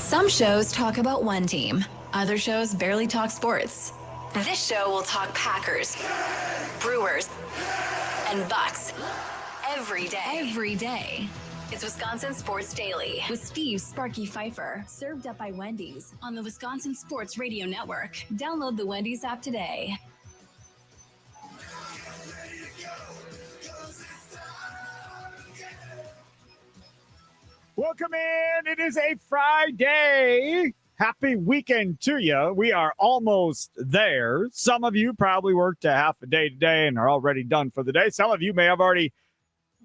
Some shows talk about one team. Other shows barely talk sports. This show will talk Packers, Brewers, and Bucks every day. It's Wisconsin Sports Daily with Steve Sparky Fifer, served up by Wendy's on the Wisconsin Sports Radio Network. Download the Wendy's app today. Welcome in. It is a Friday. Happy weekend to you. We are almost there. Some of you probably worked a half a day today and are already done for the day. Some of you may have already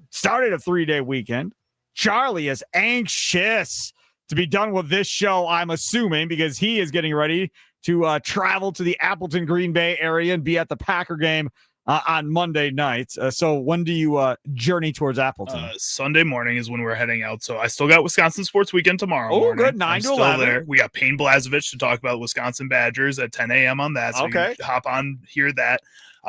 started a 3-day weekend. Charlie is anxious to be done with this show, I'm assuming, because he is getting ready to travel to the Appleton, Green Bay area and be at the Packer game on Monday night. So when do you journey towards Appleton? Sunday morning is when we're heading out. So I still got Wisconsin Sports Weekend tomorrow. Oh, morning. good. 9 to 11. There. We got Payne Blazevich to talk about Wisconsin Badgers at 10 a.m. on that. So okay. You can hop on, hear that.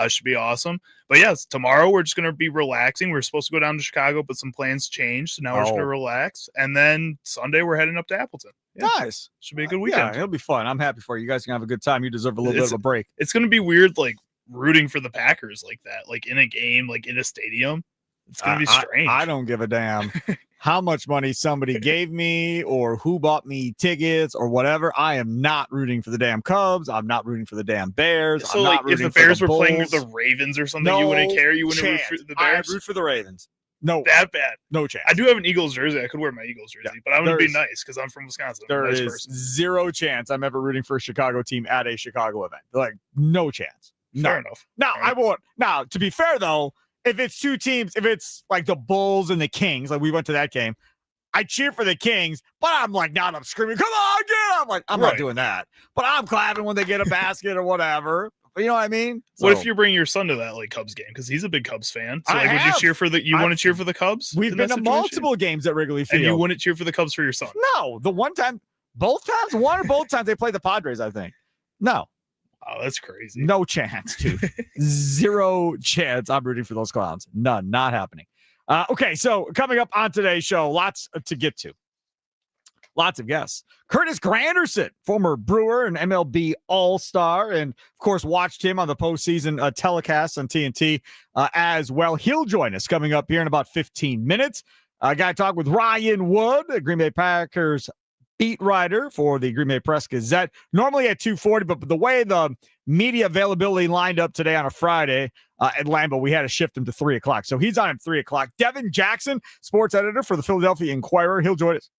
Should be awesome. But yes, tomorrow we're just going to be relaxing. We're supposed to go down to Chicago, but some plans changed. So now we're just going to relax. And then Sunday we're heading up to Appleton. Yeah. Nice. Should be a good weekend. Yeah, it'll be fun. I'm happy for you. You guys can have a good time. You deserve a little bit of a break. It's going to be weird, like, rooting for the Packers like that, like in a game, like in a stadium. It's gonna be strange. I don't give a damn how much money somebody gave me or who bought me tickets or whatever. I am not rooting for the damn Cubs. I'm not rooting for the damn Bears. So, I'm like, not if the rooting Bears for were playing Bulls. with the Ravens or something, you wouldn't care. You wouldn't root for the Bears. I root for the Ravens. No, that bad. No chance. I do have an Eagles jersey. I could wear my Eagles jersey, but I'm gonna be nice because I'm from Wisconsin. There is zero chance I'm ever rooting for a Chicago team at a Chicago event. Like, no chance. Fair enough. Now, I won't. Now, to be fair, though, if it's two teams, if it's like the Bulls and the Kings, like we went to that game, I cheer for the Kings, but I'm like, not I'm screaming, come on, get up. Like, I'm not doing that. But I'm clapping when they get a basket or whatever. You know what I mean? So, what if you bring your son to that like Cubs game? Because he's a big Cubs fan. So, like, would you cheer for the? You want to cheer for the Cubs? We've been to multiple games at Wrigley Field. And you wouldn't cheer for the Cubs for your son? No. The one time, both times, one or both times they played the Padres, I think. No. Oh, that's crazy. No chance, dude. Zero chance I'm rooting for those clowns. None. Not happening. Okay, so coming up on today's show, lots to get to. Lots of guests. Curtis Granderson, former Brewer and MLB All-Star, and, of course, watched him on the postseason telecast on TNT as well. He'll join us coming up here in about 15 minutes. I got to talk with Ryan Wood, the Green Bay Packers beat writer for the Green Bay Press-Gazette, normally at 2:40, but the way the media availability lined up today on a Friday at Lambeau, we had to shift him to 3 o'clock. So he's on at 3 o'clock. Devin Jackson, sports editor for the Philadelphia Inquirer. He'll join us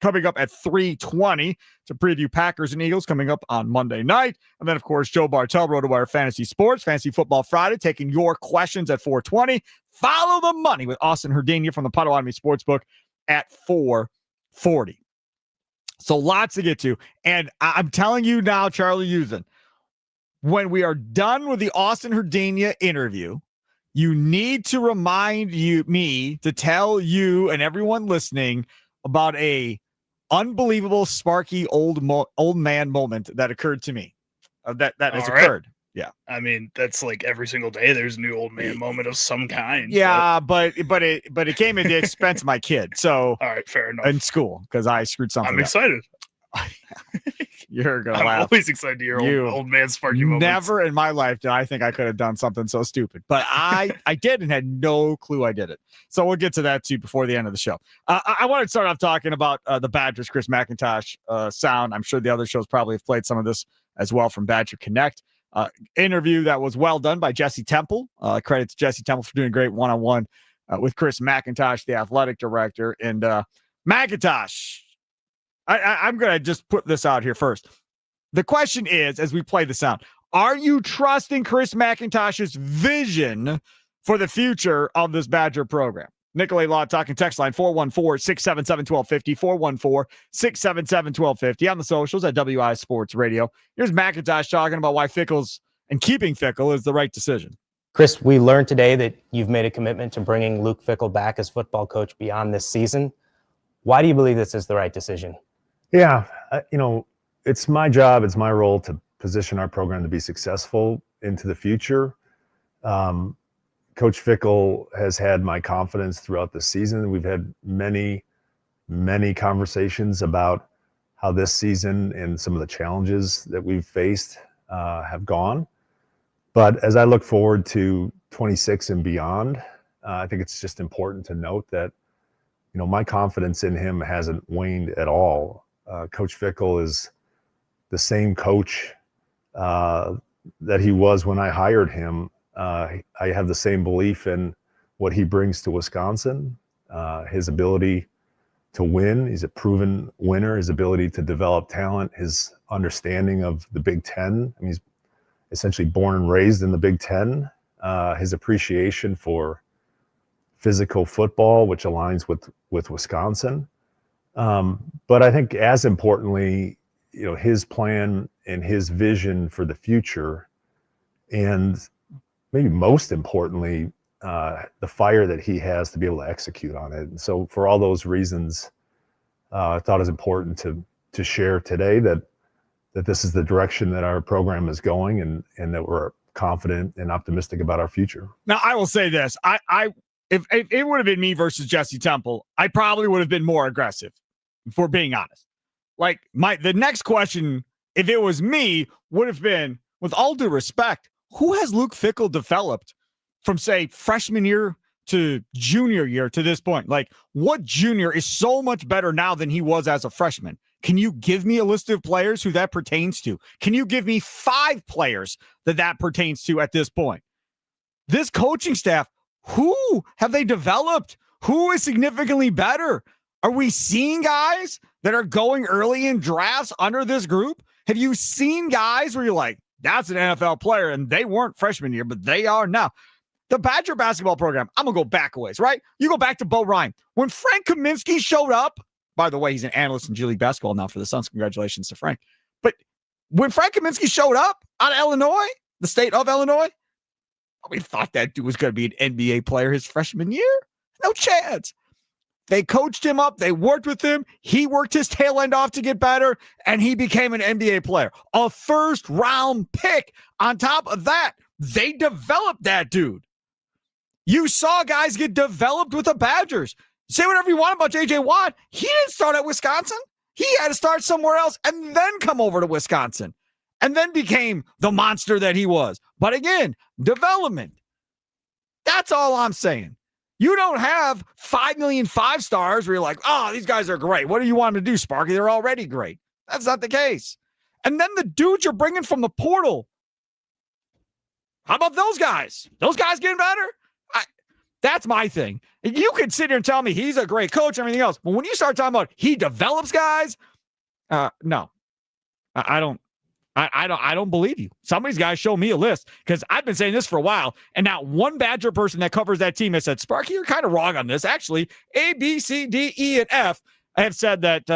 coming up at 3:20 to preview Packers and Eagles coming up on Monday night. And then, of course, Joe Bartel, RotoWire Fantasy Sports, Fantasy Football Friday, taking your questions at 4:20. Follow the money with Austin Herdania from the Potawatomi Sportsbook at 4:40. So lots to get to. And I'm telling you now, Charlie Usen, when we are done with the Austin Herdania interview, you need to remind me to tell you and everyone listening about a unbelievable Sparky old man moment that occurred to me. That has occurred. Yeah. I mean, that's like every single day there's a new old man moment of some kind. Yeah, but it came at the expense of my kid. So all right, fair enough. In school, because I screwed something I'm excited. You're gonna I'm laugh. always excited to hear old man Sparky moments. Never in my life did I think I could have done something so stupid. But I did and had no clue I did it. So we'll get to that too before the end of the show. I want to start off talking about the Badgers, Chris McIntosh sound. I'm sure the other shows probably have played some of this as well from Badger Connect. Interview that was well done by Jesse Temple. Credit to Jesse Temple for doing a great one-on-one with Chris McIntosh, the athletic director. And McIntosh, I'm going to just put this out here first. The question is, as we play the sound, are you trusting Chris McIntosh's vision for the future of this Badger program? Nicolay Law talking text line 414-677-1250, 414-677-1250 on the socials at WI Sports Radio. Here's McIntosh talking about why Fickle's and keeping Fickle is the right decision. Chris, we learned today that you've made a commitment to bringing Luke Fickle back as football coach beyond this season. Why do you believe this is the right decision? Yeah, it's my job, it's my role to position our program to be successful into the future. Coach Fickle has had my confidence throughout the season. We've had many conversations about how this season and some of the challenges that we've faced have gone. But as I look forward to 26 and beyond, I think it's just important to note that, my confidence in him hasn't waned at all. Coach Fickell is the same coach that he was when I hired him. I have the same belief in what he brings to Wisconsin, his ability to win. He's a proven winner, his ability to develop talent, his understanding of the Big Ten. I mean, he's essentially born and raised in the Big Ten. His appreciation for physical football, which aligns with Wisconsin. But I think as importantly, his plan and his vision for the future, and maybe most importantly, the fire that he has to be able to execute on it. And so for all those reasons, I thought it was important to share today that this is the direction that our program is going, and that we're confident and optimistic about our future. Now, I will say this. If it would have been me versus Jesse Temple, I probably would have been more aggressive, if we're being honest. Like, the next question, if it was me, would have been, with all due respect, who has Luke Fickell developed from, say, freshman year to junior year to this point? Like, what junior is so much better now than he was as a freshman? Can you give me a list of players who that pertains to? Can you give me 5 players that pertains to at this point? This coaching staff, who have they developed? Who is significantly better? Are we seeing guys that are going early in drafts under this group? Have you seen guys where you're like, that's an NFL player, and they weren't freshman year, but they are now? The Badger basketball program, I'm going to go back a ways, right? You go back to Bo Ryan. When Frank Kaminsky showed up, by the way, he's an analyst in G League basketball now for the Suns. Congratulations to Frank. But when Frank Kaminsky showed up out of Illinois, the state of Illinois, we thought that dude was going to be an NBA player his freshman year. No chance. They coached him up. They worked with him. He worked his tail end off to get better, and he became an NBA player. A first-round pick. On top of that, they developed that dude. You saw guys get developed with the Badgers. Say whatever you want about J.J. Watt. He didn't start at Wisconsin. He had to start somewhere else and then come over to Wisconsin and then became the monster that he was. But again, development. That's all I'm saying. You don't have 5 million 5-stars where you're like, oh, these guys are great. What do you want them to do, Sparky? They're already great. That's not the case. And then the dudes you're bringing from the portal. How about those guys? Those guys getting better? That's my thing. You could sit here and tell me he's a great coach and everything else. But when you start talking about he develops guys, no. I don't believe you. Somebody's got to show me a list, because I've been saying this for a while, and not one Badger person that covers that team has said, Sparky, you're kind of wrong on this. Actually, A, B, C, D, E, and F have said that,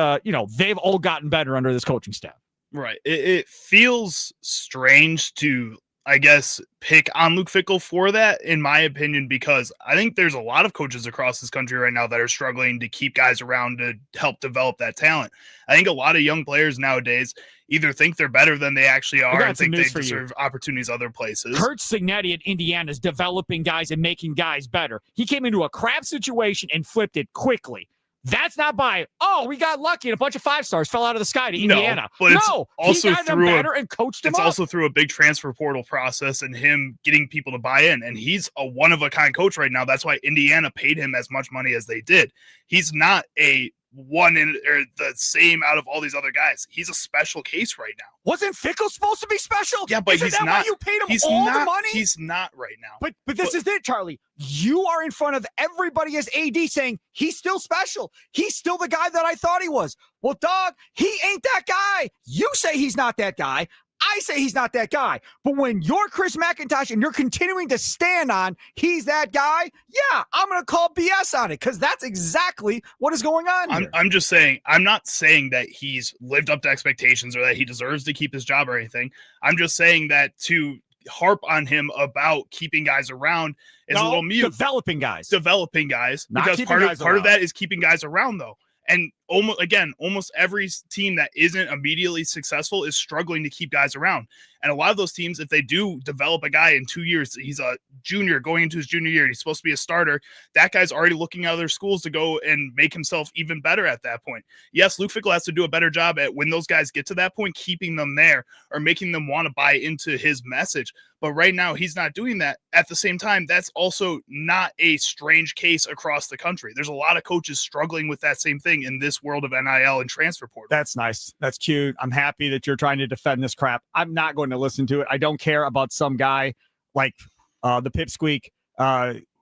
they've all gotten better under this coaching staff. Right. It feels strange to, I guess, pick on Luke Fickell for that, in my opinion, because I think there's a lot of coaches across this country right now that are struggling to keep guys around to help develop that talent. I think a lot of young players nowadays either think they're better than they actually are and think they deserve opportunities other places. Kurt Signetti at Indiana is developing guys and making guys better. He came into a crap situation and flipped it quickly. That's not by, we got lucky and a bunch of 5-stars fell out of the sky to Indiana. But it's also he got them better and coached them up. It's also through a big transfer portal process and him getting people to buy in. And he's a one-of-a-kind coach right now. That's why Indiana paid him as much money as they did. He's not a one in or the same out of all these other guys. He's a special case right now. Wasn't Fickell supposed to be special? Yeah, but he's not. Why you paid him the money? He's not right now. But this is it, Charlie. You are in front of everybody as AD saying he's still special. He's still the guy that I thought he was. Well, dog, he ain't that guy. You say he's not that guy. I say he's not that guy. But when you're Chris McIntosh and you're continuing to stand on he's that guy, yeah, I'm going to call BS on it, because that's exactly what is going on here. I'm just saying, I'm not saying that he's lived up to expectations or that he deserves to keep his job or anything. I'm just saying that to harp on him about keeping guys around is a little mute. Developing guys. Because part of that is keeping guys around, though. And almost every team that isn't immediately successful is struggling to keep guys around. And a lot of those teams, if they do develop a guy in 2 years, he's a junior going into his junior year, he's supposed to be a starter, that guy's already looking at other schools to go and make himself even better at that point. Yes, Luke Fickell has to do a better job at, when those guys get to that point, keeping them there or making them want to buy into his message. But right now, he's not doing that. At the same time, that's also not a strange case across the country. There's a lot of coaches struggling with that same thing in this world of NIL and transfer portal. That's nice. That's cute. I'm happy that you're trying to defend this crap. I'm not going to listen to it. I don't care about some guy like the pipsqueak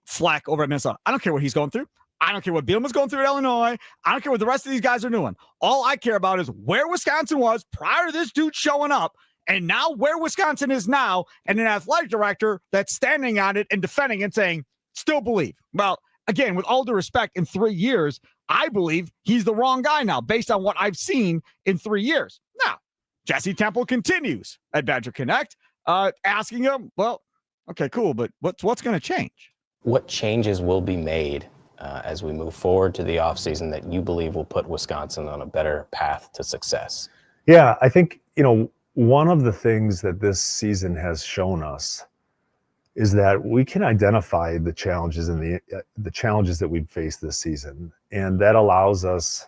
Fleck over at Minnesota. I don't care what he's going through. I don't care what Bielema's going through at Illinois. I don't care what the rest of these guys are doing. All I care about is where Wisconsin was prior to this dude showing up, and now where Wisconsin is now, and an athletic director that's standing on it and defending and saying, still believe. Well, again, with all due respect, in 3 years, I believe he's the wrong guy now based on what I've seen in 3 years. Now, Jesse Temple continues at Badger Connect, asking him, well, okay, cool, but what's going to change? What changes will be made as we move forward to the offseason that you believe will put Wisconsin on a better path to success? Yeah, I think, one of the things that this season has shown us is that we can identify the challenges and the challenges that we've faced this season. And that allows us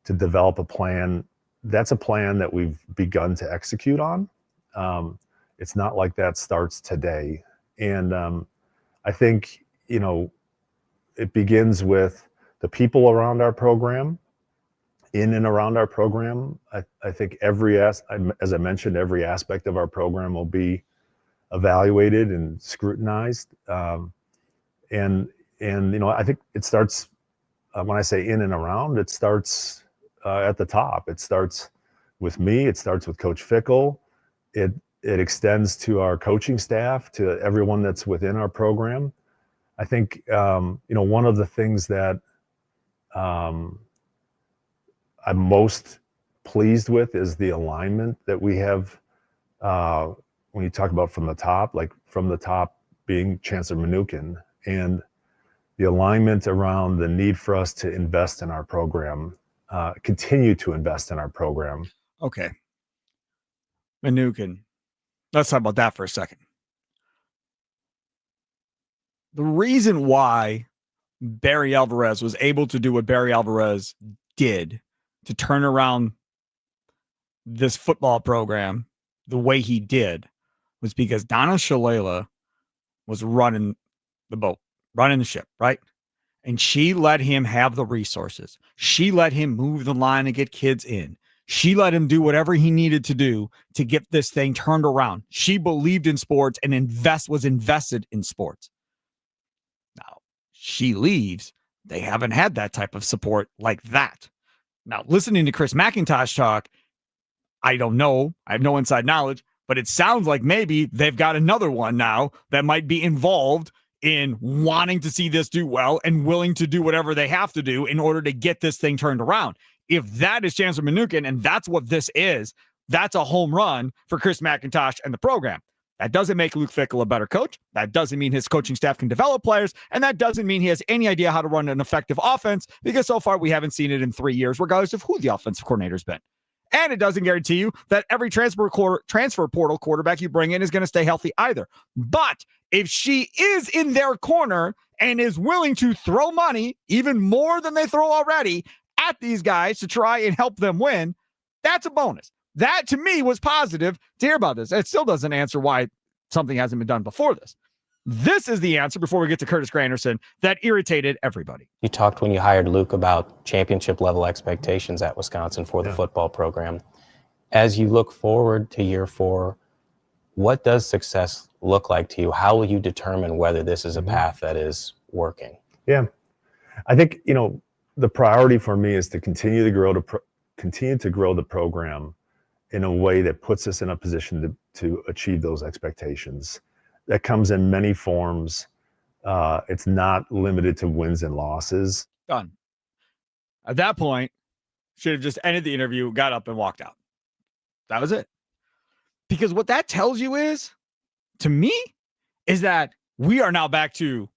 to develop a plan. That's a plan that we've begun to execute on. It's not like that starts today. And I think, it begins with the people around our program, in and around our program. I think as I mentioned, every aspect of our program will be evaluated and scrutinized. I think it starts, when I say in and around, it starts at the top. It starts with me. It starts with Coach Fickell. It extends to our coaching staff, to everyone that's within our program. I think, one of the things that I'm most pleased with is the alignment that we have when you talk about from the top, like from the top being Chancellor Mnuchin, and the alignment around the need for us to invest in our program, continue to invest in our program. Okay. Mnuchin. Let's talk about that for a second. The reason why Barry Alvarez was able to do what Barry Alvarez did to turn around this football program the way he did was because Donna Shalala was running the boat, running the ship, right? And she let him have the resources. She let him move the line and get kids in. She let him do whatever he needed to do to get this thing turned around. She believed in sports and was invested in sports. Now, she leaves. They haven't had that type of support like that. Now, listening to Chris McIntosh talk, I don't know. I have no inside knowledge, but it sounds like maybe they've got another one now that might be involved in wanting to see this do well and willing to do whatever they have to do in order to get this thing turned around. If that is Chancellor Mnuchin and that's what this is, that's a home run for Chris McIntosh and the program. That doesn't make Luke Fickell a better coach. That doesn't mean his coaching staff can develop players. And that doesn't mean he has any idea how to run an effective offense, because so far we haven't seen it in 3 years, regardless of who the offensive coordinator's been. And it doesn't guarantee you that every transfer portal quarterback you bring in is going to stay healthy either. But if she is in their corner and is willing to throw money, even more than they throw already, at these guys to try and help them win, that's a bonus. That, to me, was positive to hear about this. It still doesn't answer why something hasn't been done before this. This is the answer, before we get to Curtis Granderson, that irritated everybody. You talked when you hired Luke about championship level expectations at Wisconsin for the football program. As you look forward to year 4, what does success look like to you? How will you determine whether this is a path that is working? Yeah, I think, the priority for me is to continue to grow the program in a way that puts us in a position to achieve those expectations. That comes in many forms. It's not limited to wins and losses. Done. At that point, should have just ended the interview, got up and walked out. That was it. Because what that tells you is, to me, is that we are now back to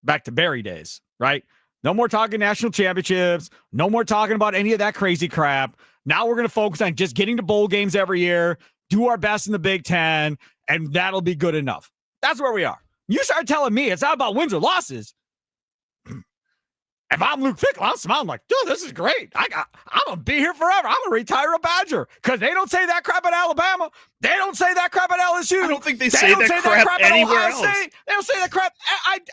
Barry days, right? No more talking national championships. No more talking about any of that crazy crap. Now we're going to focus on just getting to bowl games every year, do our best in the Big Ten, and that'll be good enough. That's where we are. You start telling me it's not about wins or losses. If I'm Luke Fickell, I'm smiling like, dude, this is great. I'm going to be here forever. I'm going to retire a Badger because they don't say that crap at Alabama. They don't say that crap at LSU. I don't think they say that crap anywhere else. They don't say that crap.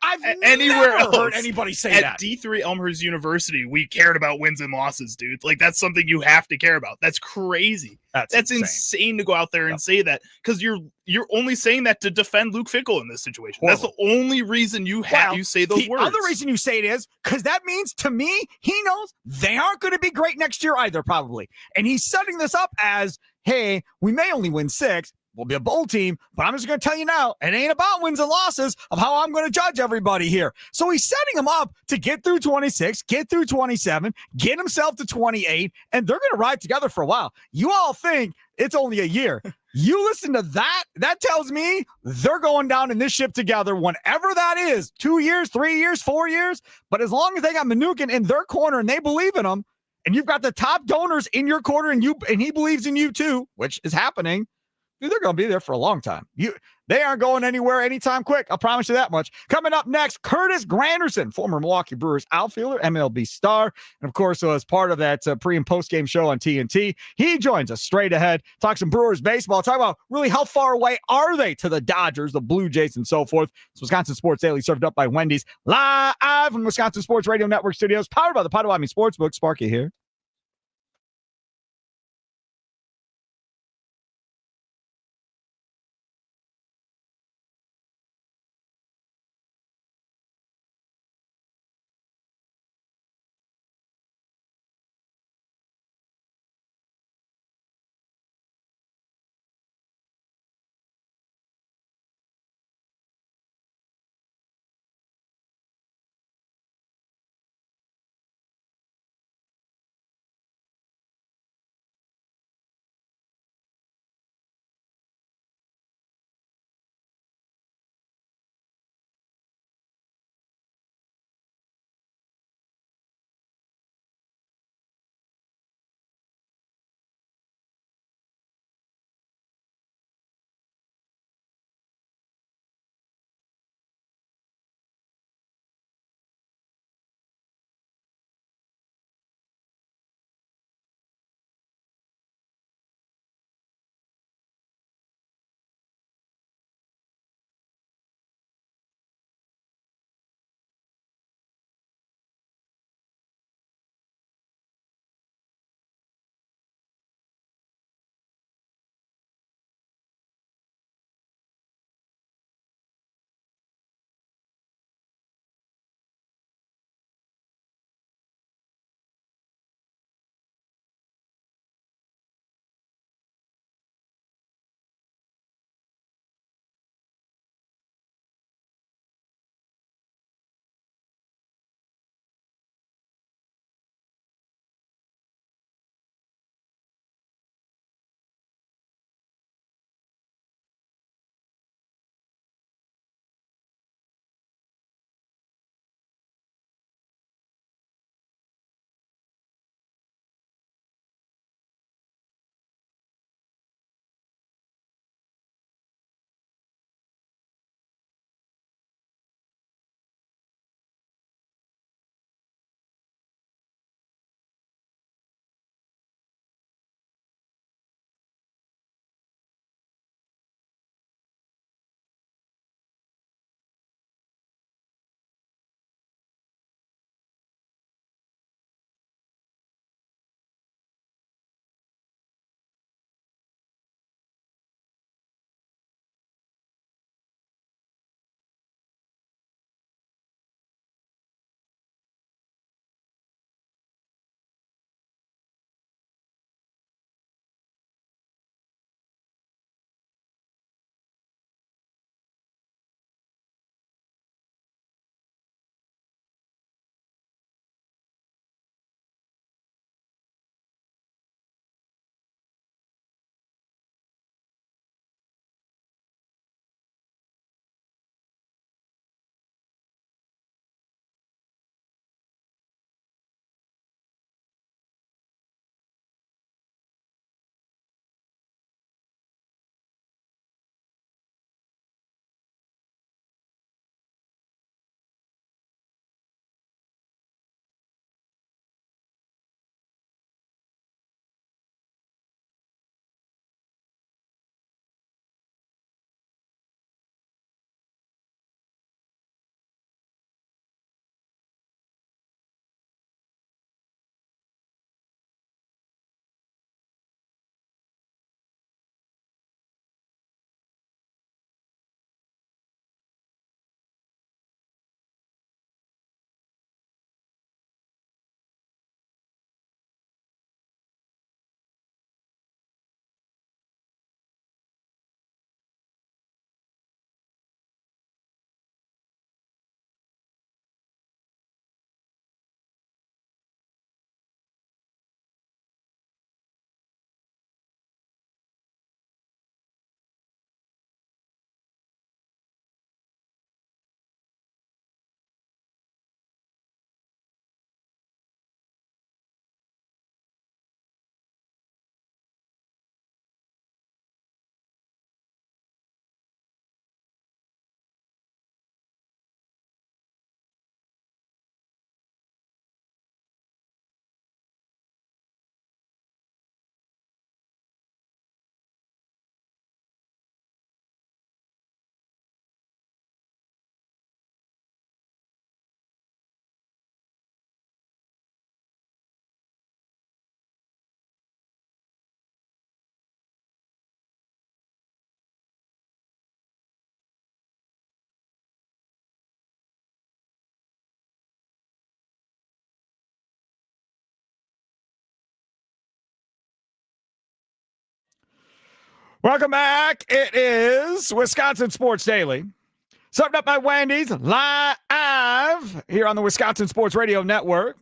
I've anywhere never heard else. anybody say at that. D3 Elmhurst University, we cared about wins and losses, dude. Like, that's something you have to care about. That's crazy. That's insane to go out there and say that because you're only saying that to defend Luke Fickell in this situation. Horrible. That's the only reason you say those words. The other reason you say it is because that means to me, he knows they aren't going to be great next year either, probably. And he's setting this up as, hey, we may only win 6. We'll be a bowl team, but I'm just going to tell you now, it ain't about wins and losses of how I'm going to judge everybody here. So he's setting them up to get through 26, get through 27, get himself to 28, and they're going to ride together for a while. You all think it's only a year. You listen to that, that tells me they're going down in this ship together whenever that is, 2 years, 3 years, 4 years. But as long as they got Mnookin in their corner and they believe in him, and you've got the top donors in your corner and he believes in you too, which is happening, dude, they're going to be there for a long time. They aren't going anywhere anytime quick. I'll promise you that much. Coming up next, Curtis Granderson, former Milwaukee Brewers outfielder, MLB star, and of course, as part of that pre- and post-game show on TNT, he joins us straight ahead, talk some Brewers baseball, talk about really how far away are they to the Dodgers, the Blue Jays, and so forth. It's Wisconsin Sports Daily, served up by Wendy's, live from Wisconsin Sports Radio Network studios, powered by the Potawatomi Sportsbook. Sparky here. Welcome back. It is Wisconsin Sports Daily. Served up by Wendy's live here on the Wisconsin Sports Radio Network.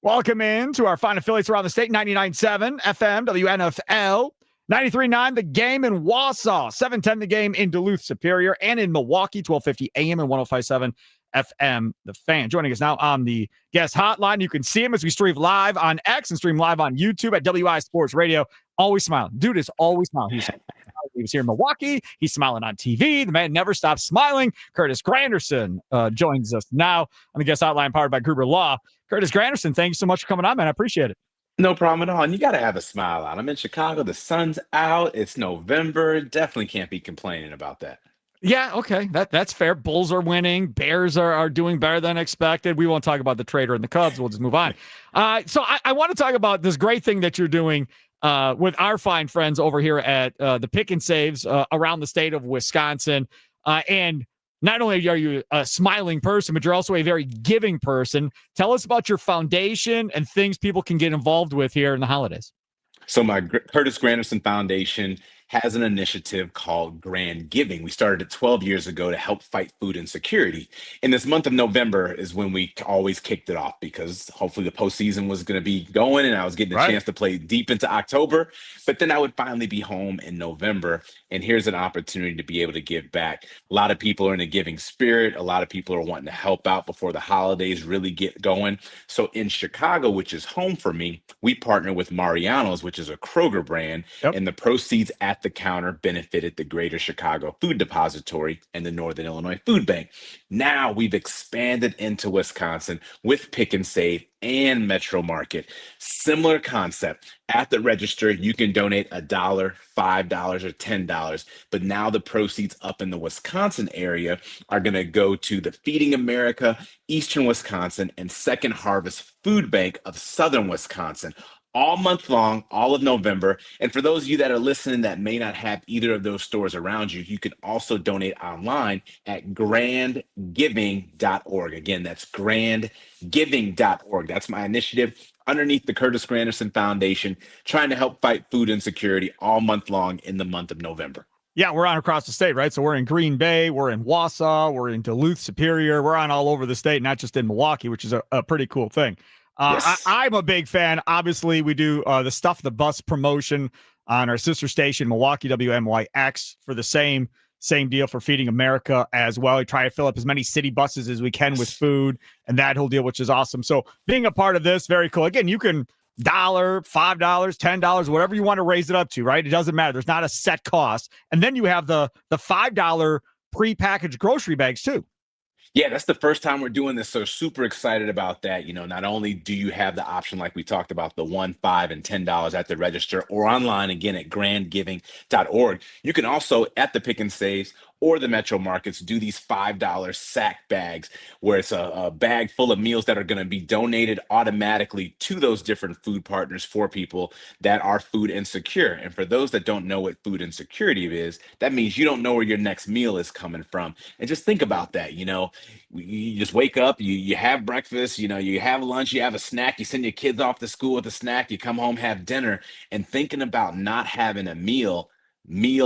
Welcome in to our fine affiliates around the state, 99.7 FM, WNFL, 93.9 The Game in Wausau, 710 The Game in Duluth Superior, and in Milwaukee, 1250 AM and 105.7 FM The Fan. Joining us now on the guest hotline. You can see him as we stream live on X and stream live on YouTube at WI Sports Radio. Always smiling. Dude is always smiling. He was here in Milwaukee. He's smiling on TV. The man never stops smiling. Curtis Granderson joins us now on the guest hotline powered by Gruber Law. Curtis Granderson, thank you so much for coming on, man. I appreciate it. No problem at all. And you got to have a smile on. I'm in Chicago. The sun's out. It's November. Definitely can't be complaining about that. Yeah, okay. That's fair. Bulls are winning. Bears are doing better than expected. We won't talk about the Trader and the Cubs. We'll just move on. So I want to talk about this great thing that you're doing with our fine friends over here at the Pick and Saves around the state of Wisconsin. And not only are you a smiling person, but you're also a very giving person. Tell us about your foundation and things people can get involved with here in the holidays. So my Curtis Granderson Foundation has an initiative called Grand Giving. We started it 12 years ago to help fight food insecurity. And this month of November is when we always kicked it off because hopefully the postseason was going to be going and I was getting a chance to play deep into October. But then I would finally be home in November. And here's an opportunity to be able to give back. A lot of people are in a giving spirit. A lot of people are wanting to help out before the holidays really get going. So in Chicago, which is home for me, we partner with Mariano's, which is a Kroger brand. And the proceeds at the counter benefited the Greater Chicago Food Depository and the Northern Illinois Food Bank. Now we've expanded into Wisconsin with Pick and Save and Metro Market. Similar concept. At the register, you can donate $1, $5, or $10. But now the proceeds up in the Wisconsin area are going to go to the Feeding America, Eastern Wisconsin, and Second Harvest Food Bank of Southern Wisconsin. All month long, all of November. And for those of you that are listening that may not have either of those stores around you, you can also donate online at grandgiving.org. Again, that's grandgiving.org. That's my initiative underneath the Curtis Granderson Foundation, trying to help fight food insecurity all month long in the month of November. Yeah, we're on across the state, right? So we're in Green Bay, we're in Wausau, we're in Duluth Superior. We're on all over the state, not just in Milwaukee, which is a pretty cool thing. Yes. I'm a big fan. Obviously, we do the Stuff the Bus promotion on our sister station, Milwaukee WMYX, for the same deal for Feeding America as well. We try to fill up as many city buses as we can with food and that whole deal, which is awesome. So being a part of this, very cool. Again, you can $1, $5, $10, whatever you want to raise it up to, right? It doesn't matter. There's not a set cost. And then you have the $5 prepackaged grocery bags too. Yeah, that's the first time we're doing this. So super excited about that. You know, not only do you have the option, like we talked about, the $1, $5, and $10 at the register or online, again, at grandgiving.org. You can also, at the Pick and Saves or the Metro Markets, do these $5 sack bags where it's a bag full of meals that are going to be donated automatically to those different food partners for people that are food insecure. And for those that don't know what food insecurity is, that means you don't know where your next meal is coming from. And just think about that. You know, you just wake up, you have breakfast, you know, you have lunch, you have a snack, you send your kids off to school with a snack, you come home, have dinner, and thinking about not having a meal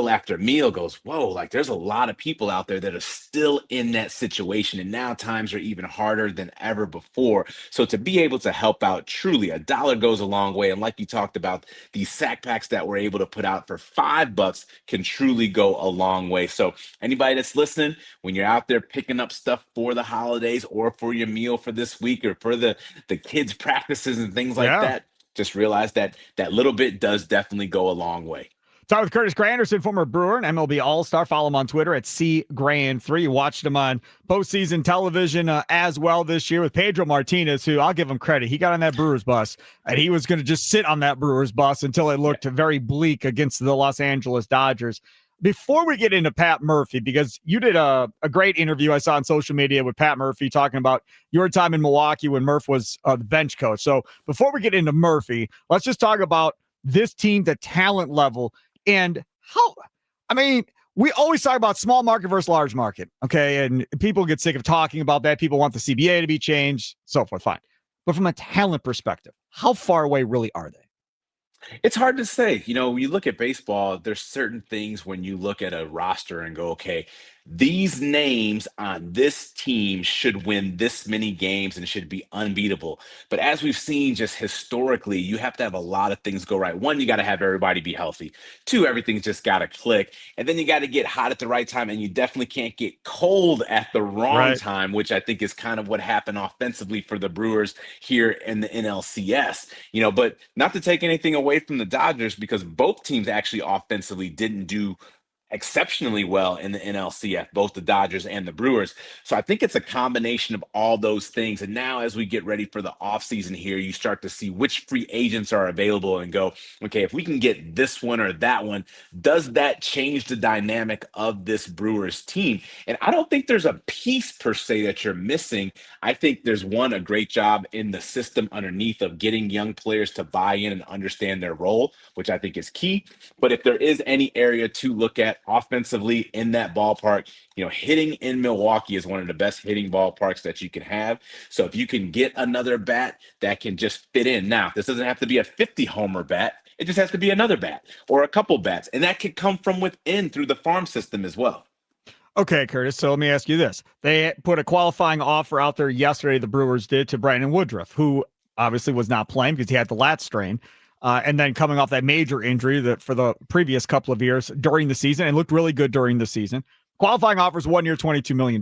after meal goes, whoa, like there's a lot of people out there that are still in that situation. And now times are even harder than ever before. So to be able to help out, truly $1 goes a long way. And like you talked about, these sack packs that we're able to put out for $5 can truly go a long way. So anybody that's listening, when you're out there picking up stuff for the holidays or for your meal for this week or for the kids' practices and things like that, just realize that that little bit does definitely go a long way. Talk with Curtis Granderson, former Brewer and MLB All-Star. Follow him on Twitter at CGrand3. You watched him on postseason television as well this year with Pedro Martinez, who I'll give him credit. He got on that Brewers bus, and he was going to just sit on that Brewers bus until it looked very bleak against the Los Angeles Dodgers. Before we get into Pat Murphy, because you did a great interview I saw on social media with Pat Murphy talking about your time in Milwaukee when Murph was the bench coach. So before we get into Murphy, let's just talk about this team, the talent level. And how, I mean, we always talk about small market versus large market, okay? And people get sick of talking about that. People want the CBA to be changed, so forth, fine. But from a talent perspective, how far away really are they? It's hard to say. When you look at baseball, there's certain things when you look at a roster and go, okay, these names on this team should win this many games and should be unbeatable. But as we've seen just historically, you have to have a lot of things go right. One, you got to have everybody be healthy. Two, everything's just got to click. And then you got to get hot at the right time. And you definitely can't get cold at the wrong Right. time, which I think is kind of what happened offensively for the Brewers here in the NLCS. But not to take anything away from the Dodgers, because both teams actually offensively didn't do exceptionally well in the NLCS, both the Dodgers and the Brewers. So I think it's a combination of all those things. And now as we get ready for the offseason here, you start to see which free agents are available and go, okay, if we can get this one or that one, does that change the dynamic of this Brewers team? And I don't think there's a piece per se that you're missing. I think there's a great job in the system underneath of getting young players to buy in and understand their role, which I think is key. But if there is any area to look at offensively in that ballpark, hitting in Milwaukee is one of the best hitting ballparks that you can have. So if you can get another bat that can just fit in. Now, this doesn't have to be a 50 homer bat. It just has to be another bat or a couple bats. And that could come from within through the farm system as well. Okay, Curtis. So let me ask you this. They put a qualifying offer out there yesterday, the Brewers did, to Brandon Woodruff, who obviously was not playing because he had the lat strain. And then coming off that major injury that for the previous couple of years during the season and looked really good during the season. Qualifying offers 1 year, $22 million.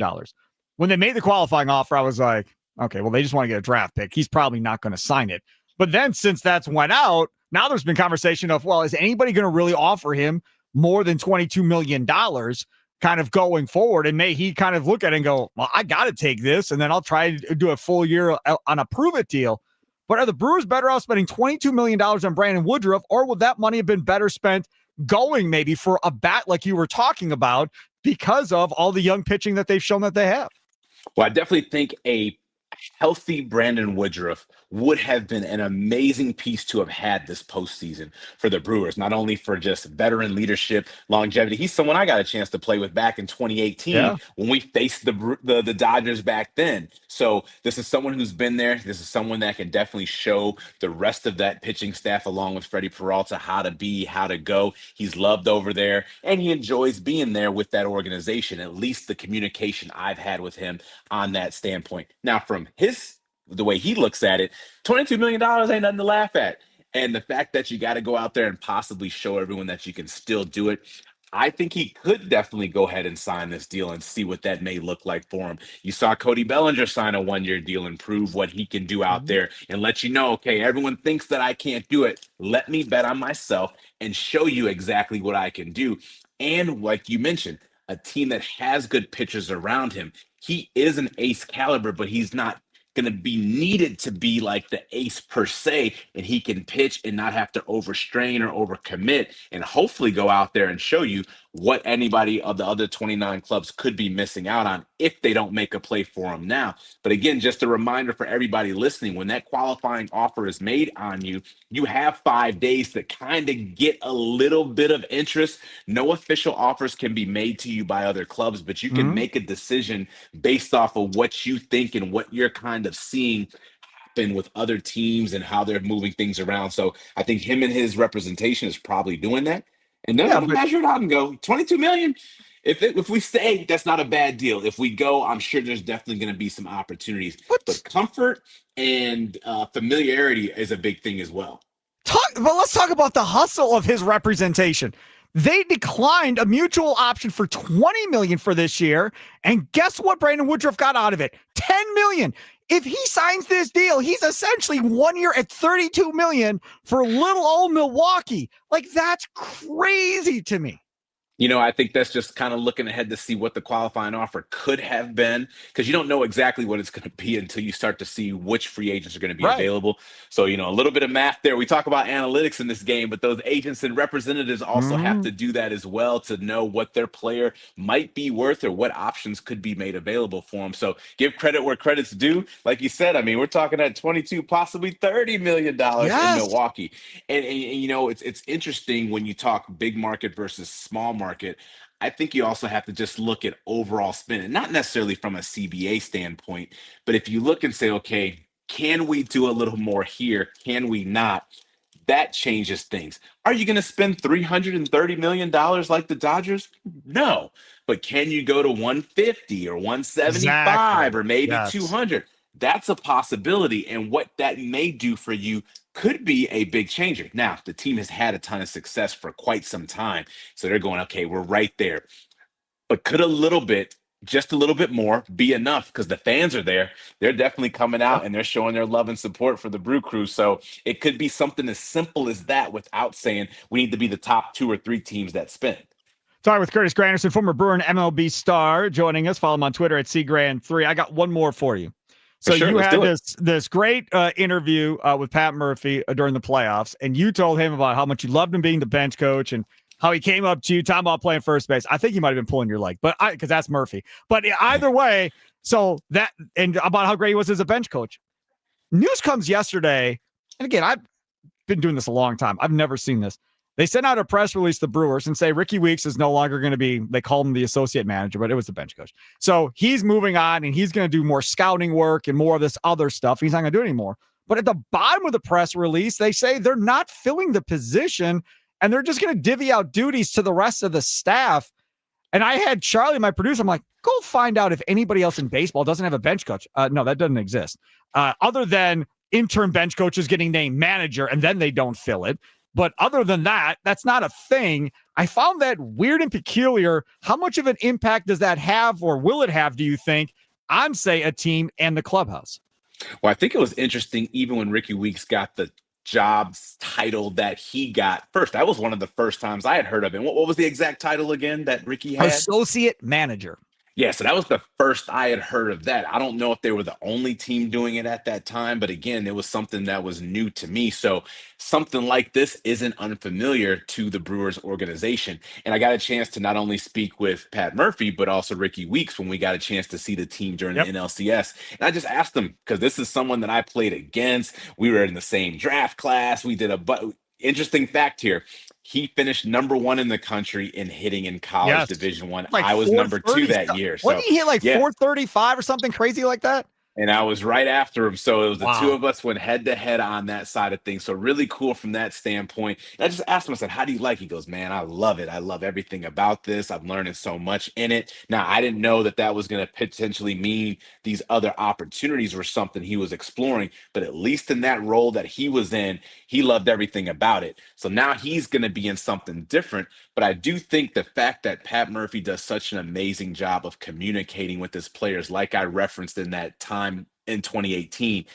When they made the qualifying offer, I was like, okay, well, they just want to get a draft pick. He's probably not going to sign it. But then since that's went out, now there's been conversation of, well, is anybody going to really offer him more than $22 million kind of going forward? And may he kind of look at it and go, well, I got to take this, and then I'll try to do a full year on a prove-it deal. But are the Brewers better off spending $22 million on Brandon Woodruff, or would that money have been better spent going maybe for a bat like you were talking about because of all the young pitching that they've shown that they have? Well, I definitely think a healthy Brandon Woodruff would have been an amazing piece to have had this postseason for the Brewers, not only for just veteran leadership, longevity. He's someone I got a chance to play with back in 2018 when we faced the Dodgers back then. So this is someone who's been there. This is someone that can definitely show the rest of that pitching staff, along with Freddie Peralta, how to be, how to go. He's loved over there, and he enjoys being there with that organization, at least the communication I've had with him on that standpoint. Now, from the way he looks at it, $22 million ain't nothing to laugh at. And the fact that you got to go out there and possibly show everyone that you can still do it, I think he could definitely go ahead and sign this deal and see what that may look like for him. You saw Cody Bellinger sign a 1-year deal and prove what he can do out there and let you know, okay, everyone thinks that I can't do it. Let me bet on myself and show you exactly what I can do. And like you mentioned, a team that has good pitchers around him. He is an ace caliber, but he's not going to be needed to be like the ace per se, and he can pitch and not have to overstrain or overcommit, and hopefully go out there and show you what anybody of the other 29 clubs could be missing out on if they don't make a play for him now. But again, just a reminder for everybody listening, when that qualifying offer is made on you, you have 5 days to kind of get a little bit of interest. No official offers can be made to you by other clubs, but you can make a decision based off of what you think and what you're kind of seeing happen with other teams and how they're moving things around. So I think him and his representation is probably doing that. And then we'll measure it out and go, 22 million. If we stay, that's not a bad deal. If we go, I'm sure there's definitely going to be some opportunities. But comfort and familiarity is a big thing as well. But let's talk about the hustle of his representation. They declined a mutual option for $20 million for this year. And guess what Brandon Woodruff got out of it? $10 million. If he signs this deal, he's essentially 1 year at $32 million for little old Milwaukee. Like, that's crazy to me. I think that's just kind of looking ahead to see what the qualifying offer could have been, because you don't know exactly what it's going to be until you start to see which free agents are going to be available. So, a little bit of math there. We talk about analytics in this game, but those agents and representatives also have to do that as well to know what their player might be worth or what options could be made available for them. So give credit where credit's due. Like you said, I mean, we're talking at 22, possibly $30 million in Milwaukee. And it's interesting when you talk big market versus small market. I think you also have to just look at overall spend, and not necessarily from a CBA standpoint, but if you look and say, okay, can we do a little more here? Can we not? that changes things. Are you going to spend $330 million like the Dodgers? No. But can you go to 150 or 175 Exactly. or maybe Yes. 200? That's a possibility. And what that may do for you could be a big changer. Now, the team has had a ton of success for quite some time. So they're going, okay, we're right there. But could just a little bit more be enough? Because the fans are there. They're definitely coming out and they're showing their love and support for the Brew Crew. So it could be something as simple as that without saying we need to be the top 2 or 3 teams that spend. Talking with Curtis Granderson, former Brewer and MLB star, joining us. Follow him on Twitter at CGrand3. I got one more for you. So sure, you had this great interview with Pat Murphy during the playoffs, and you told him about how much you loved him being the bench coach and how he came up to you, talking about playing first base. I think he might have been pulling your leg, but because that's Murphy. But either way, so that and about how great he was as a bench coach. News comes yesterday, and again, I've been doing this a long time. I've never seen this. They sent out a press release, the Brewers, and say Ricky Weeks is no longer going to be, they call him the associate manager, but it was the bench coach. So he's moving on, and he's going to do more scouting work and more of this other stuff. He's not going to do it anymore. But at the bottom of the press release, they say they're not filling the position, and they're just going to divvy out duties to the rest of the staff. And I had Charlie, my producer, I'm like, go find out if anybody else in baseball doesn't have a bench coach. No, that doesn't exist. Other than interim bench coaches getting named manager, and then they don't fill it. But other than that, that's not a thing. I found that weird and peculiar. How much of an impact does that have, or will it have, do you think, on, say, a team and the clubhouse? Well, I think it was interesting, even when Ricky Weeks got the jobs title that he got first. That was one of the first times I had heard of him. What was the exact title again that Ricky had? Associate manager. Yeah, so that was the first I had heard of that. I don't know if they were the only team doing it at that time, but again, it was something that was new to me. So something like this isn't unfamiliar to the Brewers organization. And I got a chance to not only speak with Pat Murphy, but also Ricky Weeks when we got a chance to see the team during the NLCS. And I just asked him, because this is someone that I played against. We were in the same draft class. We did interesting fact here. He finished number 1 in the country in hitting in college Division I. Like I was number 2 that year. What did he hit, like 435 or something crazy like that? And I was right after him. So it was the two of us went head to head on that side of things. So really cool from that standpoint. And I just asked him, I said, how do you like it? He goes, man, I love it. I love everything about this. I'm learning so much in it. Now, I didn't know that was going to potentially mean these other opportunities were something he was exploring. But at least in that role that he was in, he loved everything about it. So now he's going to be in something different. But I do think the fact that Pat Murphy does such an amazing job of communicating with his players, like I referenced in that time in 2018,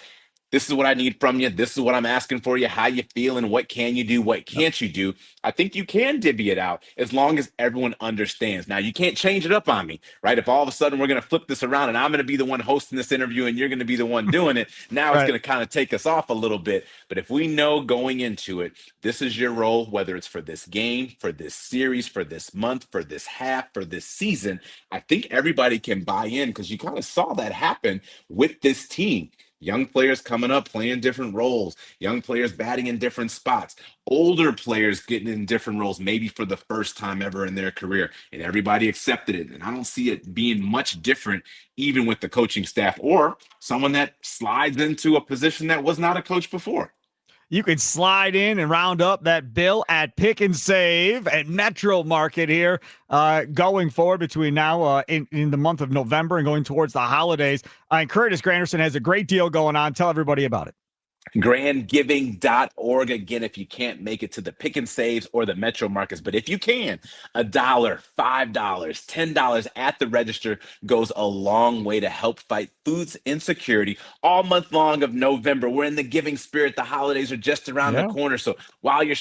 this is what I need from you. This is what I'm asking for you. How you feeling? What can you do? What can't you do? I think you can divvy it out as long as everyone understands. Now, you can't change it up on me, right? If all of a sudden we're going to flip this around and I'm going to be the one hosting this interview and you're going to be the one doing it, now it's going to kind of take us off a little bit. But if we know going into it, this is your role, whether it's for this game, for this series, for this month, for this half, for this season, I think everybody can buy in because you kind of saw that happen with this team. Young players coming up, playing different roles, young players batting in different spots, older players getting in different roles, maybe for the first time ever in their career, and everybody accepted it. And I don't see it being much different, even with the coaching staff or someone that slides into a position that was not a coach before. You can slide in and round up that bill at Pick and Save at Metro Market here going forward between now in the month of November and going towards the holidays. And Curtis Granderson has a great deal going on. Tell everybody about it. Grandgiving.org. Again, if you can't make it to the Pick and Saves or the Metro Markets, but if you can, $1, $5, $10 at the register goes a long way to help fight food insecurity all month long of November. We're in the giving spirit. The holidays are just around the corner. So while you're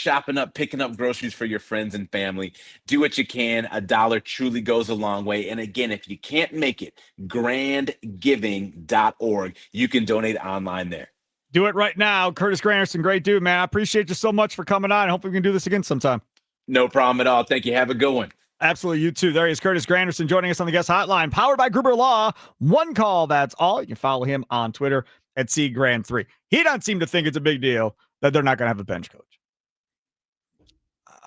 picking up groceries for your friends and family, do what you can. $1 truly goes a long way. And again, if you can't make it, grandgiving.org. You can donate online there. Do it right now. Curtis Granderson, great dude, man. I appreciate you so much for coming on. I hope we can do this again sometime. No problem at all. Thank you. Have a good one. Absolutely. You too. There he is, Curtis Granderson, joining us on the guest hotline, powered by Gruber Law. One call, that's all. You can follow him on Twitter at CGrand3. He doesn't seem to think it's a big deal that they're not going to have a bench coach.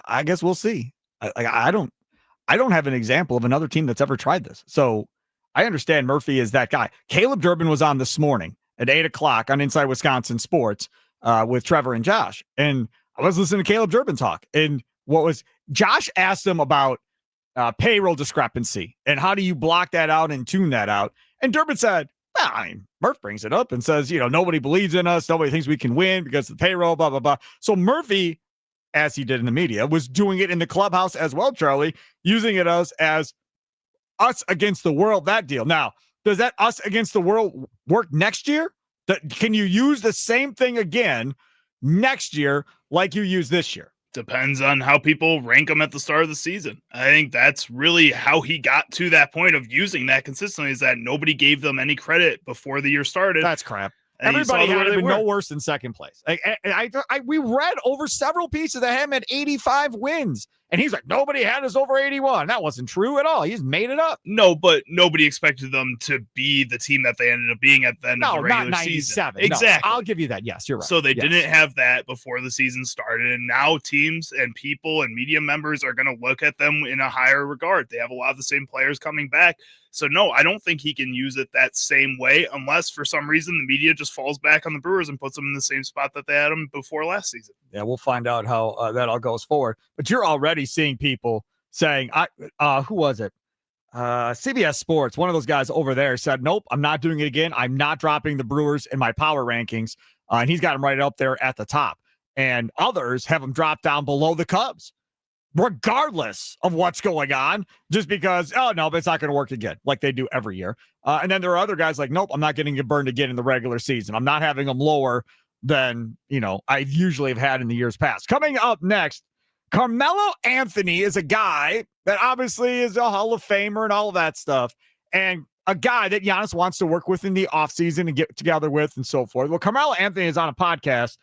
I guess we'll see. I don't have an example of another team that's ever tried this. So I understand Murphy is that guy. Caleb Durbin was on this morning at 8:00 on Inside Wisconsin Sports with Trevor and Josh. And I was listening to Caleb Durbin talk, and Josh asked him about payroll discrepancy and how do you block that out and tune that out. And Durbin said, well, I mean, Murph brings it up and says, nobody believes in us. Nobody thinks we can win because of the payroll, blah, blah, blah. So Murphy, as he did in the media, was doing it in the clubhouse as well, Charlie, using it as us against the world, that deal. Now, does that us against the world work next year? Can you use the same thing again next year like you used this year? Depends on how people rank him at the start of the season. I think that's really how he got to that point of using that consistently, is that nobody gave them any credit before the year started. That's crap. And everybody had been no worse than second place. We read over several pieces of him at 85 wins, and he's like, nobody had us over 81. That wasn't true at all. He just made it up. No, but nobody expected them to be the team that they ended up being at the end of the regular not 97. season. Exactly. No, I'll give you that. Yes, you're right. So they didn't have that before the season started, and now teams and people and media members are going to look at them in a higher regard. They have a lot of the same players coming back. So, no, I don't think he can use it that same way unless for some reason the media just falls back on the Brewers and puts them in the same spot that they had them before last season. Yeah, we'll find out how that all goes forward. But you're already seeing people saying, who was it? CBS Sports, one of those guys over there said, nope, I'm not doing it again. I'm not dropping the Brewers in my power rankings. And he's got them right up there at the top. And others have them drop down below the Cubs, regardless of what's going on, just because, but it's not going to work again, like they do every year. And then there are other guys like, nope, I'm not getting burned again in the regular season. I'm not having them lower than, I usually have had in the years past. Coming up next, Carmelo Anthony is a guy that obviously is a Hall of Famer and all of that stuff, and a guy that Giannis wants to work with in the offseason and get together with and so forth. Well, Carmelo Anthony is on a podcast,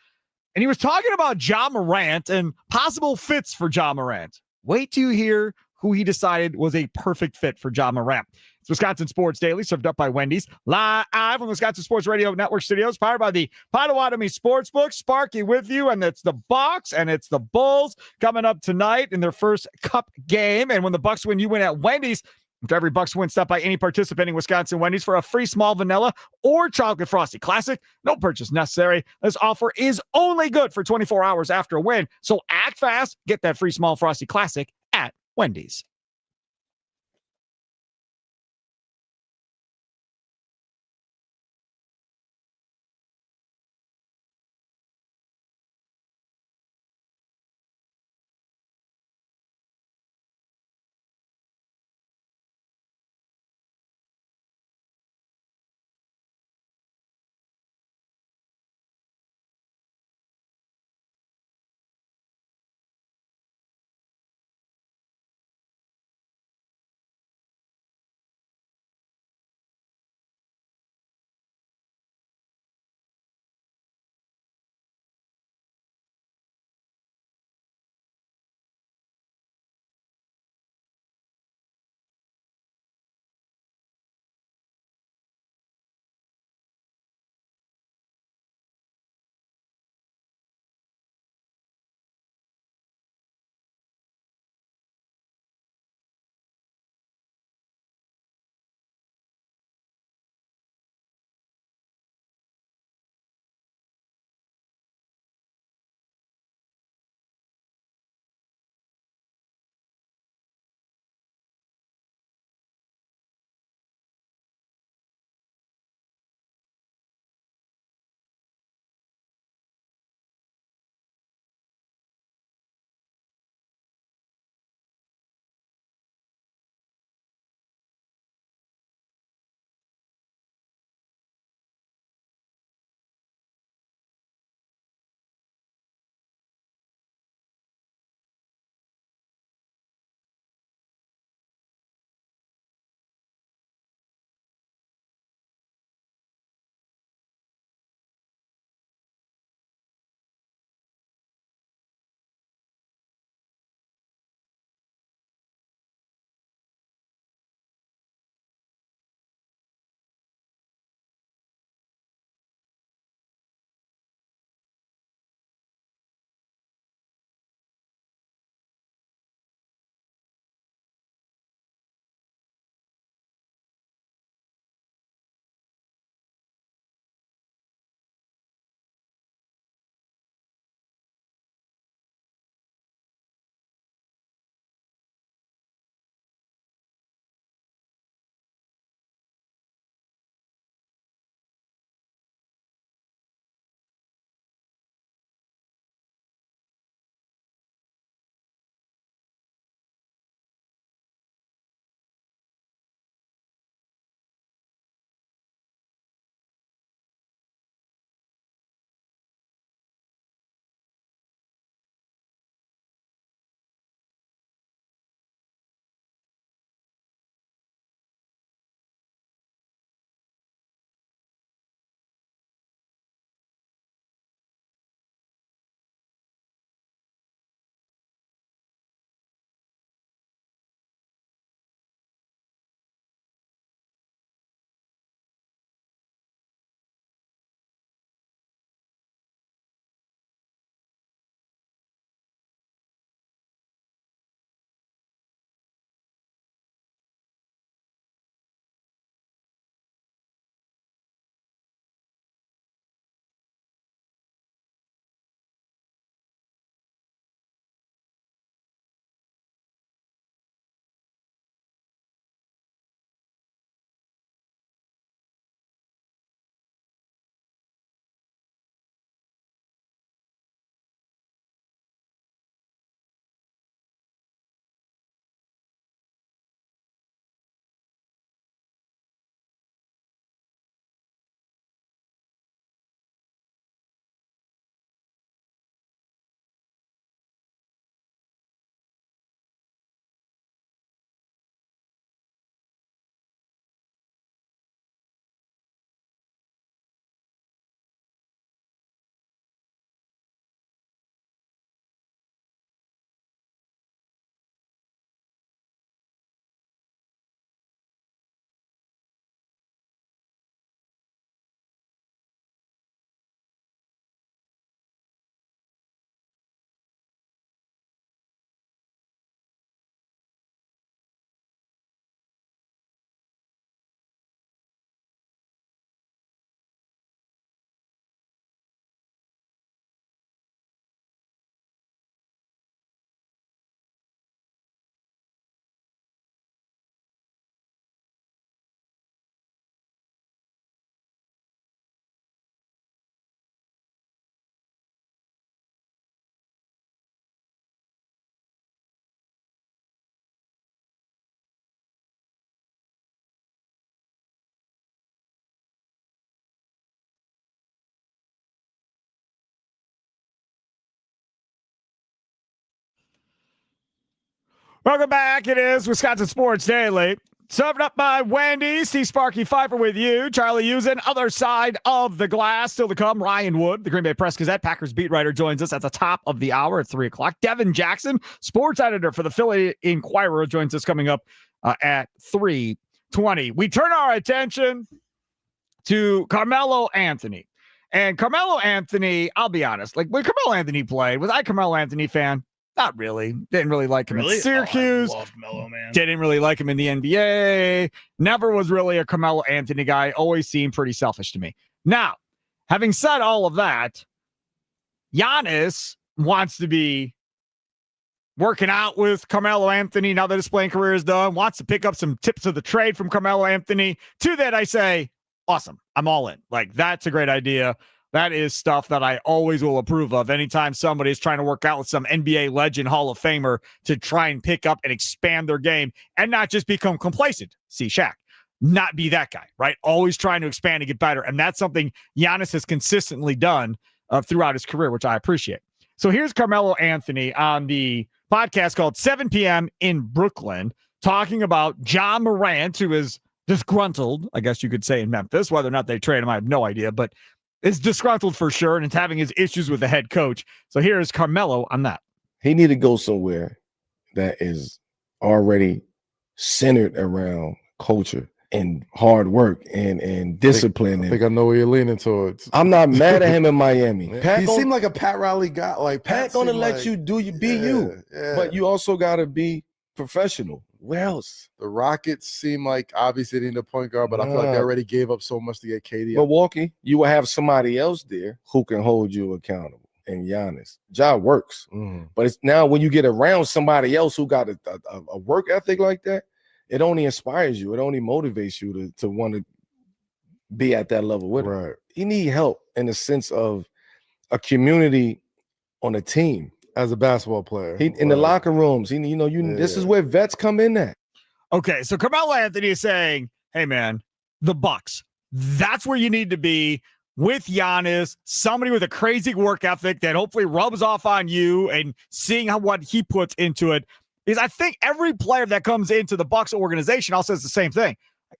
and he was talking about Ja Morant and possible fits for Ja Morant. Wait till you hear who he decided was a perfect fit for Ja Morant. It's Wisconsin Sports Daily, served up by Wendy's, live from Wisconsin Sports Radio Network studios, powered by the Potawatomi Sportsbook. Sparky with you, and it's the Bucks and it's the Bulls coming up tonight in their first Cup game. And when the Bucks win, you win at Wendy's. After every Bucks win, stop by any participating Wisconsin Wendy's for a free small vanilla or chocolate frosty classic. No purchase necessary. This offer is only good for 24 hours after a win. So act fast. Get that free small frosty classic at Wendy's. Welcome back. It is Wisconsin Sports Daily. Served up by Wendy. See Sparky Fifer with you. Charlie Usen, other side of the glass. Still to come, Ryan Wood, the Green Bay Press-Gazette, Packers beat writer, joins us at the top of the hour at 3 o'clock. Devin Jackson, sports editor for the Philly Inquirer, joins us coming up at 3:20. We turn our attention to Carmelo Anthony. And Carmelo Anthony, I'll be honest, like when Carmelo Anthony played, was I a Carmelo Anthony fan? Not really. Didn't really like him Really? at Syracuse. I loved Melo, man. Didn't really like him in the NBA. Never was really a Carmelo Anthony guy. Always seemed pretty selfish to me. Now, having said all of that, Giannis wants to be working out with Carmelo Anthony now that his playing career is done, wants to pick up some tips of the trade from Carmelo Anthony. To that, I say, awesome. I'm all in. Like, that's a great idea. That is stuff that I always will approve of. Anytime somebody is trying to work out with some NBA legend, Hall of Famer to try and pick up and expand their game and not just become complacent. See Shaq. Not be that guy, right? Always trying to expand and get better. And that's something Giannis has consistently done throughout his career, which I appreciate. So here's Carmelo Anthony on the podcast called 7 p.m. in Brooklyn, talking about Ja Morant, who is disgruntled, I guess you could say, in Memphis. Whether or not they trade him, I have no idea, but is disgruntled for sure, and is having his issues with the head coach. So here's Carmelo on that. He need to go somewhere that is already centered around culture and hard work and discipline. I think I know where you're leaning towards. I'm not mad at him in Miami. Yeah. He seemed like a Pat Riley guy. Like Pat gonna let you do you be you, but you also gotta be professional. Where else? The Rockets seem like obviously they need a point guard, but I feel like they already gave up so much to get KD. Milwaukee, you will have somebody else there who can hold you accountable. And Giannis, Ja works, but it's now when you get around somebody else who got a work ethic like that, it only inspires you. It only motivates you to want to be at that level with him. He need help in the sense of a community on a team. As a basketball player. In the locker rooms, this is where vets come in at. Okay, so Carmelo Anthony is saying, hey, man, the Bucks, that's where you need to be with Giannis, somebody with a crazy work ethic that hopefully rubs off on you, and seeing what he puts into it. Is I think every player that comes into the Bucks organization also says the same thing.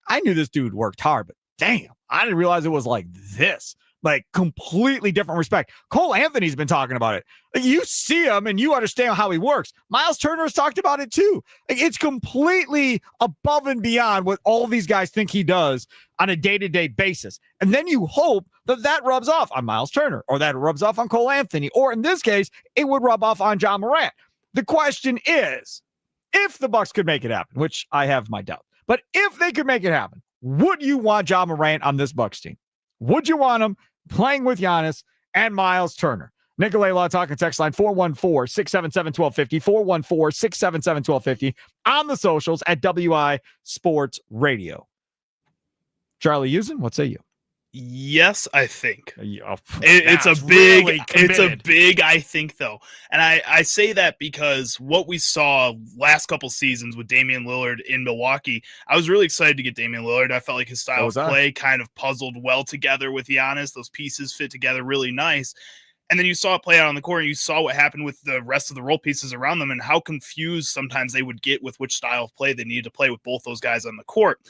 I knew this dude worked hard, but damn, I didn't realize it was like this. Like, completely different respect. Cole Anthony's been talking about it. Like, you see him and you understand how he works. Miles Turner has talked about it too. Like, it's completely above and beyond what all these guys think he does on a day-to-day basis. And then you hope that rubs off on Miles Turner, or that rubs off on Cole Anthony, or in this case, it would rub off on Ja Morant. The question is, if the Bucks could make it happen, which I have my doubt, but if they could make it happen, would you want Ja Morant on this Bucks team? Would you want him playing with Giannis and Miles Turner? Nikolai Law talking text line 414-677-1250, 414-677-1250, on the socials at WI Sports Radio. Charlie Usen, what say you? Yes, I think It's a big I think though. And I say that because what we saw last couple seasons with Damian Lillard in Milwaukee, I was really excited to get Damian Lillard. I felt like his style of play kind of puzzled well together with Giannis. Those pieces fit together really nice. And then you saw it play out on the court, and you saw what happened with the rest of the role pieces around them and how confused sometimes they would get with which style of play they needed to play with both those guys on the court.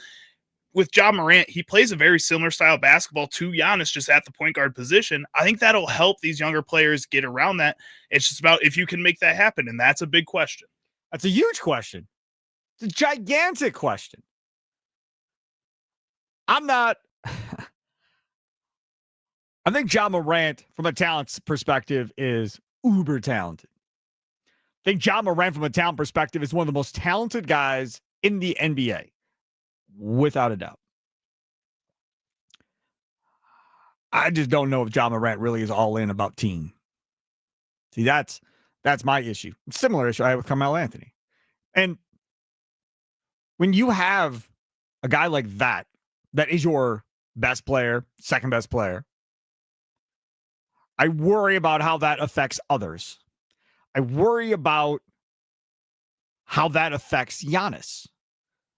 With Ja Morant, he plays a very similar style of basketball to Giannis, just at the point guard position. I think that'll help these younger players get around that. It's just about if you can make that happen, and that's a big question. That's a huge question. It's a gigantic question. I think Ja Morant, from a talent perspective, is uber talented. I think Ja Morant, from a talent perspective, is one of the most talented guys in the NBA. Without a doubt. I just don't know if Ja Morant really is all in about team. See, that's my issue. Similar issue I have with Carmelo Anthony. And when you have a guy like that is your best player, second best player, I worry about how that affects others. I worry about how that affects Giannis.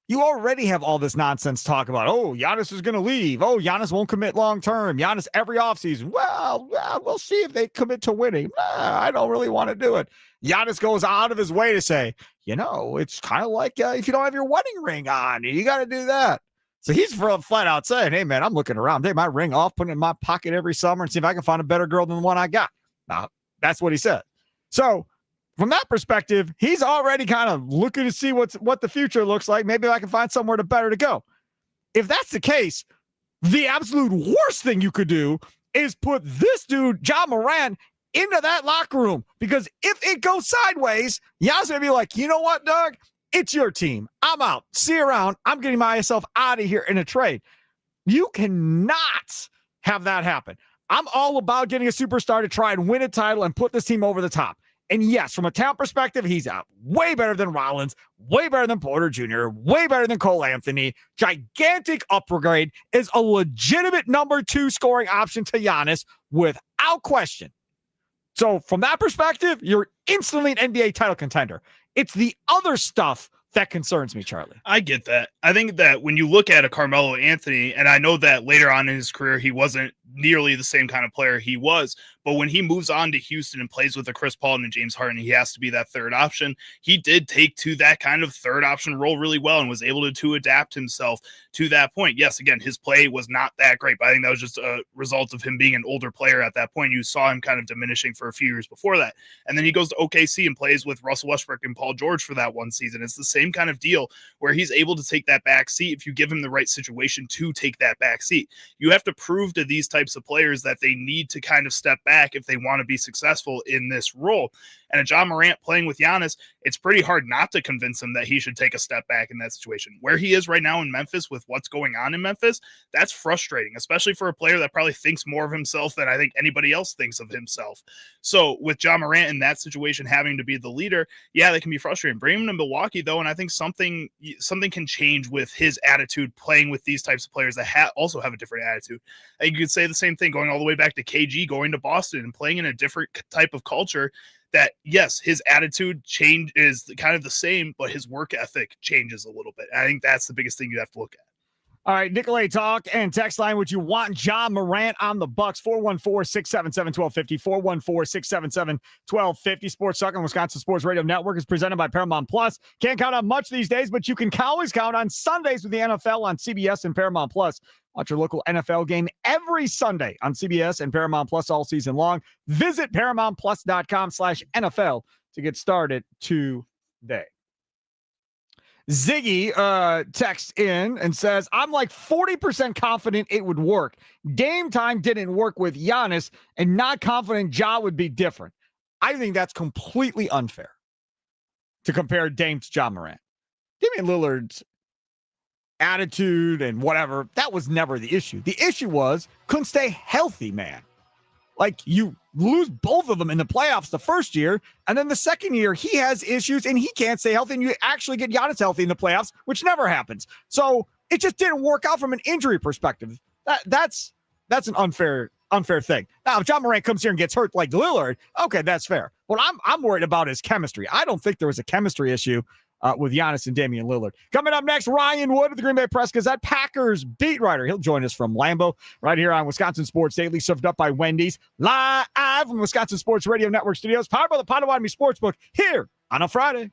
You already have all this nonsense talk about, Giannis is going to leave. Giannis won't commit long-term. Giannis every offseason. Well, we'll see if they commit to winning. I don't really want to do it. Giannis goes out of his way to say, it's kind of like if you don't have your wedding ring on, you got to do that. So he's flat out saying, hey, man, I'm looking around. Take my ring off, put it in my pocket every summer and see if I can find a better girl than the one I got. Now, that's what he said. So from that perspective, he's already kind of looking to see what the future looks like. Maybe I can find somewhere better to go. If that's the case, the absolute worst thing you could do is put this dude, John Morant, into that locker room. Because if it goes sideways, Giannis going to be like, you know what, Doug? It's your team. I'm out. See you around. I'm getting myself out of here in a trade. You cannot have that happen. I'm all about getting a superstar to try and win a title and put this team over the top. And yes, from a talent perspective, he's out way better than Rollins, way better than Porter Jr., way better than Cole Anthony. Gigantic upgrade, is a legitimate number 2 scoring option to Giannis without question. So from that perspective, you're instantly an NBA title contender. It's the other stuff that concerns me, Charlie. I get that. I think that when you look at a Carmelo Anthony, and I know that later on in his career, he wasn't nearly the same kind of player he was, but when he moves on to Houston and plays with a Chris Paul and a James Harden, he has to be that third option. He did take to that kind of third option role really well and was able to adapt himself to that point. Yes, again, his play was not that great, but I think that was just a result of him being an older player at that point. You saw him kind of diminishing for a few years before that. And then he goes to OKC and plays with Russell Westbrook and Paul George for that one season. It's the same kind of deal where he's able to take that back seat if you give him the right situation to take that back seat. You have to prove to these types of players that they need to kind of step back if they want to be successful in this role. And a John Morant playing with Giannis, it's pretty hard not to convince him that he should take a step back in that situation. Where he is right now in Memphis with what's going on in Memphis, that's frustrating, especially for a player that probably thinks more of himself than I think anybody else thinks of himself. So with John Morant in that situation having to be the leader, yeah, that can be frustrating. Bring him to Milwaukee, though, and I think something can change with his attitude playing with these types of players that also have a different attitude. And you could say the same thing going all the way back to KG going to Boston and playing in a different type of culture. That, yes, his attitude change is kind of the same, but his work ethic changes a little bit. I think that's the biggest thing you have to look at. All right, Nicolay talk and text line. Would you want John Morant on the Bucks? 414-677-1250. 414-677-1250. Sports Talk on Wisconsin Sports Radio Network is presented by Paramount Plus. Can't count on much these days, but you can always count on Sundays with the NFL on CBS and Paramount Plus. Watch your local NFL game every Sunday on CBS and Paramount Plus all season long. Visit ParamountPlus.com/NFL to get started today. Ziggy texts in and says, I'm like 40% confident it would work. Game time didn't work with Giannis and not confident Ja would be different. I think that's completely unfair to compare Dame to Ja Morant. Damian Lillard's attitude and whatever, that was never the issue. The issue was couldn't stay healthy, man. Like, you lose both of them in the playoffs the first year, and then the second year he has issues and he can't stay healthy, and you actually get Giannis healthy in the playoffs, which never happens. So it just didn't work out from an injury perspective. That's an unfair thing. Now, if John Morant comes here and gets hurt like Lillard, okay, that's fair. But I'm worried about his chemistry. I don't think there was a chemistry issue with Giannis and Damian Lillard. Coming up next, Ryan Wood of the Green Bay Press-Gazette, Packers beat writer. He'll join us from Lambeau right here on Wisconsin Sports Daily, served up by Wendy's, live from Wisconsin Sports Radio Network studios, powered by the Potawatomi Sportsbook here on a Friday.